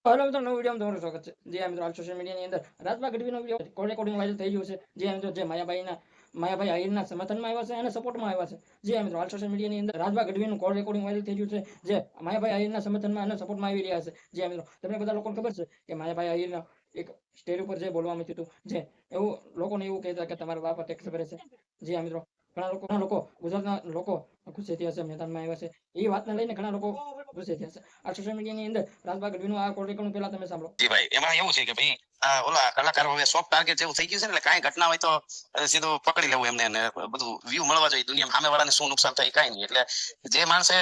Hello મિત્રો, નવો video તમારું સ્વાગત છે. જે આ મિત્રો હાલ સોશિયલ મીડિયાની અંદર રાજભા ગઢવીનો વિડીયો કોલ રેકોર્ડિંગ વાયરલ થઈ ગયું છે. જે આ મિત્રો જે માયાભાઈ આહિરના સમર્થનમાં આવ્યા છે અને સપોર્ટમાં આવ્યા છે. જે આ મિત્રો હાલ સોશિયલ મીડિયાની અંદર રાજભા ગઢવીનું કોલ રેકોર્ડિંગ વાયરલ થઈ ગયું છે. જે માયાભાઈ આહિરના સમર્થનમાં અને સપોર્ટમાં આવી રહ્યા છે. જે આ મિત્રો તમને બધા લોકોને ખબર છે કે માયાભાઈ આહિરના એક સ્ટેજ ઉપર જે બોલવા મચ્યું હતું, જે એવું લોકોને એવું કહેતા કે તમારા બાપા ટેક્સ ભરે છે. જે આ મિત્રો ઘણા લોકો ગુજરાતના લોકો ગુસ્સે થયા છે, મેદાનમાં આવ્યા છે. એ વાતને લઈને ઘણા લોકો ગુસ્સે થયા છે. આ સોશિયલ મીડિયાની અંદર રાજભા ગઢવીનું આ કોલ રેકોર્ડિંગ પહેલા તમે સાંભળો. જી ભાઈ, એમાં એવું છે કે ભાઈ ઓલા કલાકારો હવે સોફ્ટ ટાર્ગેટ જેવું થઈ ગયું છે ને, એટલે કાંઈ ઘટના હોય તો સીધું પકડી લેવું એમને, અને બધું વ્યૂ મળવા જોઈએ દુનિયામાં, સામે વાળાને શું નુકસાન થાય કાંઈ નહીં. એટલે જે માણસે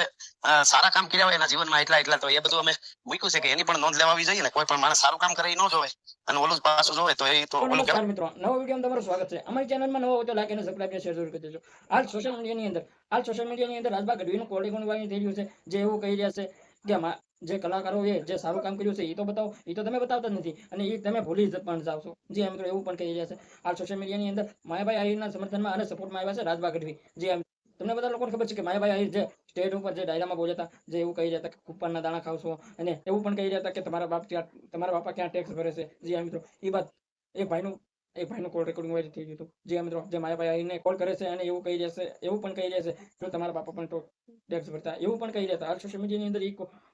સારા કામ કર્યા હોય એના જીવનમાં એટલા તો એ બધું અમે મૂક્યું છે કે એની પણ નોંધ લેવાવી જોઈએ ને. કોઈ પણ માણસ સારું કામ કરે એ ન જોવે અને ઓલું પાછું જોવે તો એ તો ઓલું નમસ્કાર મિત્રો, નવો વિડીયો તમારું સ્વાગત છે. અમારી ચેનલમાં નવો હોય તો લાઈક અને સબસ્ક્રાઇબ અને શેર જરૂર કરી દેજો. હાલ સોશિયલ મીડિયાની અંદર રાજભા ગઢવીનું કોલ રેકોર્ડિંગ વાયરલ થઈ રહ્યું છે. જે એવું કહી રહ્યા છે કે જે કલાકારો જે સારું કામ કર્યું છે એ તો બતાવો, એ તો તમે બતાવતા જ નથી અને એ તમે ભૂલી પણ જાવ છો. જે મિત્રો એવું પણ કહી રહ્યા છે. હાલ સોશિયલ મીડિયાની અંદર માયાભાઈ આહિરના સમર્થનમાં અને સપોર્ટમાં આવ્યા છે રાજભા ગઢવી. જે તમને બધા લોકોને ખબર છે કે માયાભાઈ આહિર જે સ્ટેજ ઉપર જે ડાયરામાં બોલ્યા હતા, જે એવું કહી રહ્યા હતા કે કુપનના દાણા ખાવશો, અને એવું પણ કહી રહ્યા હતા કે તમારા બાપા ક્યાં ટેક્સ ભરે છે. જે મિત્રો એ વાત એક ભાઈનું કોલ રેકોર્ડિંગ વાયરલ થઈ ગયું હતું. જે મિત્રો જે માયાભાઈ આહિરને કોલ કરે છે અને એવું પણ કહી રહ્યા છે જો તમારા બાપા પણ ટેક્સ ભરતા, એવું પણ કહી રહ્યા હતા. હાલ સોશિયલ મીડિયાની અંદર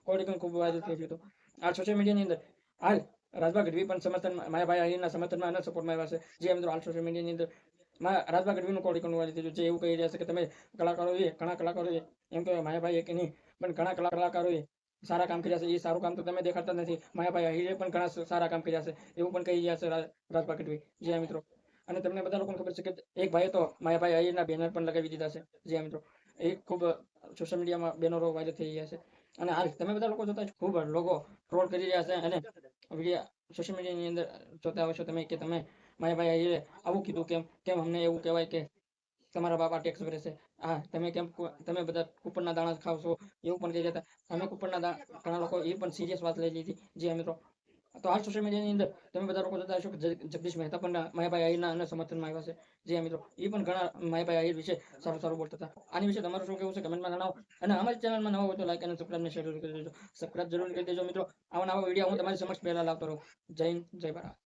કોલ રેકોર્ડિંગ ખૂબ વાયરલ થઈ ગયું હતું. હાલ સોશિયલ મીડિયાની અંદર હાલ રાજભા ગઢવી પણ માયાભાઈ આહિરના સમર્થનમાં અને સપોર્ટમાં આવ્યા છે. જે મિત્રો હાલ સોશિયલ મીડિયાની અંદર રાજભા ગઢવીનું કોલ રેકોર્ડિંગ વાયરલ થઈ ગયું છે. જે એવું કહી રહ્યા છે કે તમે ઘણા કલાકારોએ એમ કે માયાભાઈ કે નહીં પણ ઘણા કલાકારોએ સારા કામ કર્યા છે. એ સારું કામ તો તમે દેખાડતા નથી. માયાભાઈ આહિરે પણ ઘણા સારા કામ કર્યા છે, એવું પણ કહી રહ્યા છે રાજભા ગઢવી. જે મિત્રો અને તમને બધા લોકોને ખબર છે કે એક ભાઈએ તો માયાભાઈ આહિરના બેનર પણ લગાવી દીધા છે. જે મિત્રો એ ખૂબ સોશિયલ મીડિયામાં બેનરો વાયરલ થઈ રહ્યા છે. અને હાલ તમે બધા લોકો જોતા ખૂબ લોકો ટ્રોલ કરી રહ્યા છે અને વિડીયો સોશિયલ મીડિયાની અંદર જોતા હશો તમે કે તમે માયાભાઈ આહિરે આવું કીધું, કેમ અમને એવું કહેવાય કે તમારા બાપા ટેક્સ ભરે છે. હા, તમે બધા કુપનના દાણા ખાવશો, એવું પણ કહી રહ્યા હતા. અમે કુપનના દાણા, ઘણા લોકો એ પણ સિરિયસ વાત લઈ લીધી. જે મિત્રો તો હાલ સોશિયલ મીડિયાની અંદર તમે બધા લોકો જોતા હશો કે જગદીશ મહેતા પણ માયાભાઈ આહિરના અને સમર્થનમાં આવ્યા છે. જે મિત્રો એ પણ ઘણા માયાભાઈ આહિર વિશે સારું બોલતા હતા. આની વિશે તમારું શું કેવું છે કમેન્ટમાં જણાવો. અને અમારી ચેનલમાં નવો હોય તો લાઈક અને સબસ્ક્રાઇબ ને શેર જરૂર કરી દેજો. સબસ્ક્રાઇબ જરૂર કરી દેજો મિત્રો. આવા નવા વિડીયો હું તમારી સમક્ષ પહેલા લાવતો રહું. જય હિન્દ, જય ભારત.